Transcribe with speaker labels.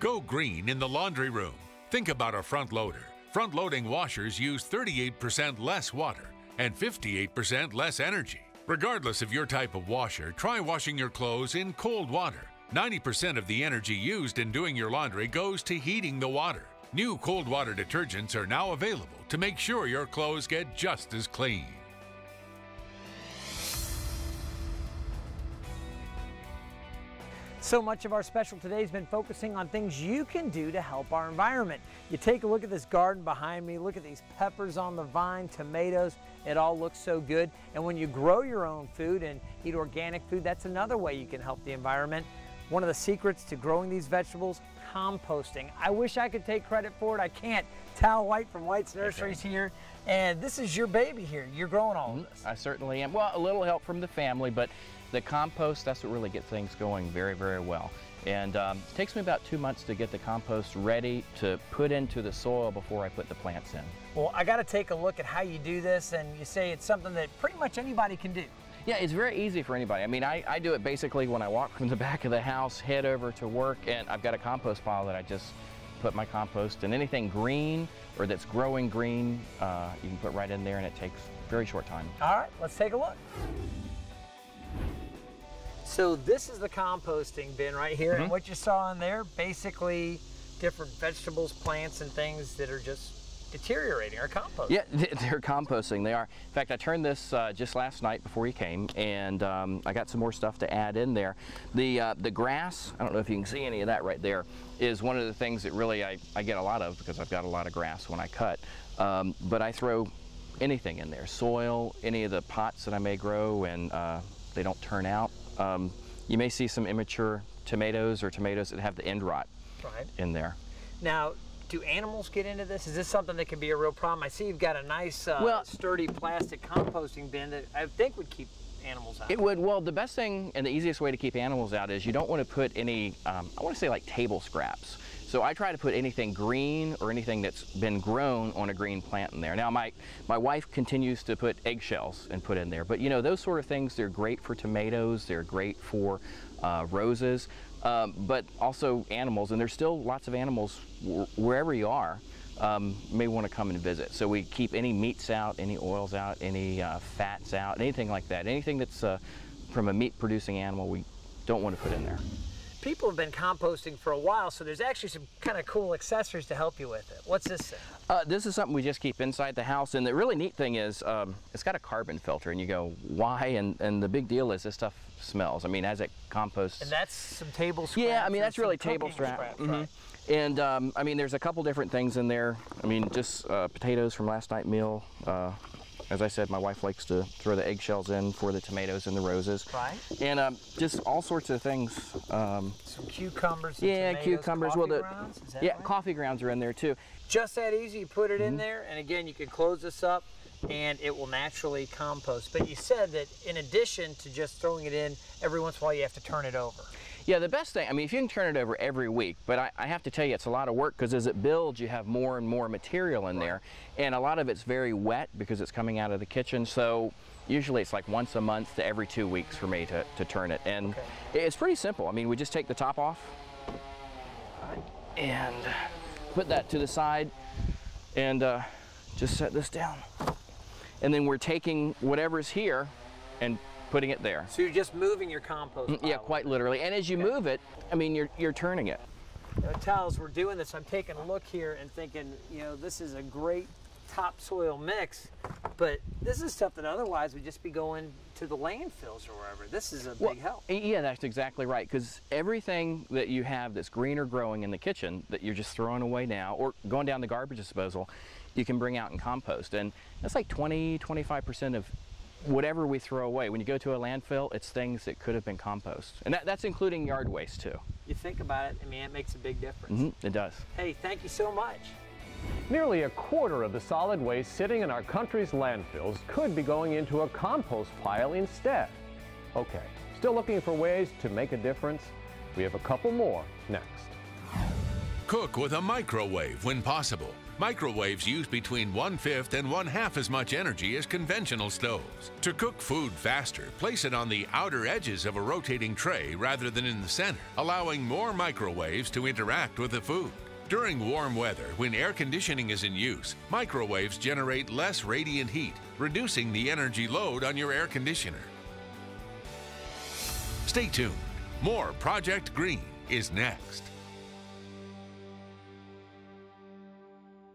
Speaker 1: Go green in the laundry room. Think about a front loader. Front-loading washers use 38% less water and 58% less energy. Regardless of your type of washer, try washing your clothes in cold water. 90% of the energy used in doing your laundry goes to heating the water. New cold water detergents are now available to make sure your clothes get just as clean.
Speaker 2: So much of our special today has been focusing on things you can do to help our environment. You take a look at this garden behind me, look at these peppers on the vine, tomatoes, it all looks so good. And when you grow your own food and eat organic food, that's another way you can help the environment. One of the secrets to growing these vegetables, composting. I wish I could take credit for it, I can't. Tal White from White's Nurseries here, and this is your baby here. You're growing all of this.
Speaker 3: I certainly am. Well, a little help from the family, but the compost, that's what really gets things going very, very well. And it takes me about 2 months to get the compost ready to put into the soil before I put the plants in.
Speaker 2: Well, I got to take a look at how you do this, and you say it's something that pretty much anybody can do.
Speaker 3: Yeah, it's very easy for anybody. I mean, I do it basically when I walk from the back of the house, head over to work, and I've got a compost pile that I just put my compost, and anything green or that's growing green, you can put right in there, and it takes a very short time.
Speaker 2: All right, let's take a look. So this is the composting bin right here, and what you saw in there, basically different vegetables, plants, and things that are just deteriorating or composting.
Speaker 3: Yeah, they're composting, they are. In fact, I turned this just last night before you came, and I got some more stuff to add in there. The grass, I don't know if you can see any of that right there, is one of the things that really I get a lot of because I've got a lot of grass when I cut. But I throw anything in there, soil, any of the pots that I may grow, and they don't turn out. You may see some immature tomatoes or tomatoes that have the end rot in there.
Speaker 2: Now, do animals get into this? Is this something that can be a real problem? I see you've got a nice sturdy plastic composting bin that I think would keep animals out.
Speaker 3: It would. Well, the best thing and the easiest way to keep animals out is you don't want to put any, I want to say like table scraps. So I try to put anything green or anything that's been grown on a green plant in there. Now my wife continues to put eggshells and put in there, but you know, those sort of things, they're great for tomatoes, they're great for roses, but also animals, and there's still lots of animals wherever you are. May want to come and visit. So we keep any meats out, any oils out, any fats out, anything like that. Anything that's from a meat producing animal, we don't want to put in there.
Speaker 2: People have been composting for a while, so there's actually some kind of cool accessories to help you with it. What's this thing?
Speaker 3: This is something we just keep inside the house, and the really neat thing is it's got a carbon filter, and you go, why? And the big deal is this stuff smells. I mean, as it composts.
Speaker 2: And that's some table scraps.
Speaker 3: Yeah, I mean, that's really table scraps.
Speaker 2: Right?
Speaker 3: And I mean, there's a couple different things in there. I mean, just potatoes from last night meal. As I said, my wife likes to throw the eggshells in for the tomatoes and the roses.
Speaker 2: Right.
Speaker 3: And just all sorts of things.
Speaker 2: Some cucumbers.
Speaker 3: Yeah,
Speaker 2: tomatoes,
Speaker 3: cucumbers.
Speaker 2: Coffee grounds? Is that right?
Speaker 3: Coffee grounds are in there too.
Speaker 2: Just that easy. You put it in there, and again, you can close this up, and it will naturally compost. But you said that in addition to just throwing it in, every once in a while you have to turn it over.
Speaker 3: Yeah, the best thing, I mean, if you can turn it over every week, but I have to tell you, it's a lot of work because as it builds, you have more and more material in there. And a lot of it's very wet because it's coming out of the kitchen. So usually it's like once a month to every 2 weeks for me to turn it. And it's pretty simple. I mean, we just take the top off and put that to the side and just set this down. And then we're taking whatever's here and putting it there.
Speaker 2: So you're just moving your compost pile.
Speaker 3: Yeah, quite literally. And as you move it, I mean, you're turning it.
Speaker 2: Tal, as we're doing this, I'm taking a look here and thinking, you know, this is a great topsoil mix, but this is stuff that otherwise would just be going to the landfills or wherever. This is a big help.
Speaker 3: Yeah, that's exactly right, because everything that you have that's green or growing in the kitchen that you're just throwing away now or going down the garbage disposal, you can bring out and compost. And that's like 20–25% of whatever we throw away. When you go to a landfill, it's things that could have been compost. And that's including yard waste too.
Speaker 2: You think about it, I mean, it makes a big difference.
Speaker 3: It does.
Speaker 2: Hey, thank you so much.
Speaker 4: Nearly a quarter of the solid waste sitting in our country's landfills could be going into a compost pile instead. Okay, still looking for ways to make a difference? We have a couple more next.
Speaker 1: Cook with a microwave when possible. Microwaves use between 1/5 and 1/2 as much energy as conventional stoves. To cook food faster, place it on the outer edges of a rotating tray rather than in the center, allowing more microwaves to interact with the food. During warm weather, when air conditioning is in use, microwaves generate less radiant heat, reducing the energy load on your air conditioner. Stay tuned. More Project Green is next.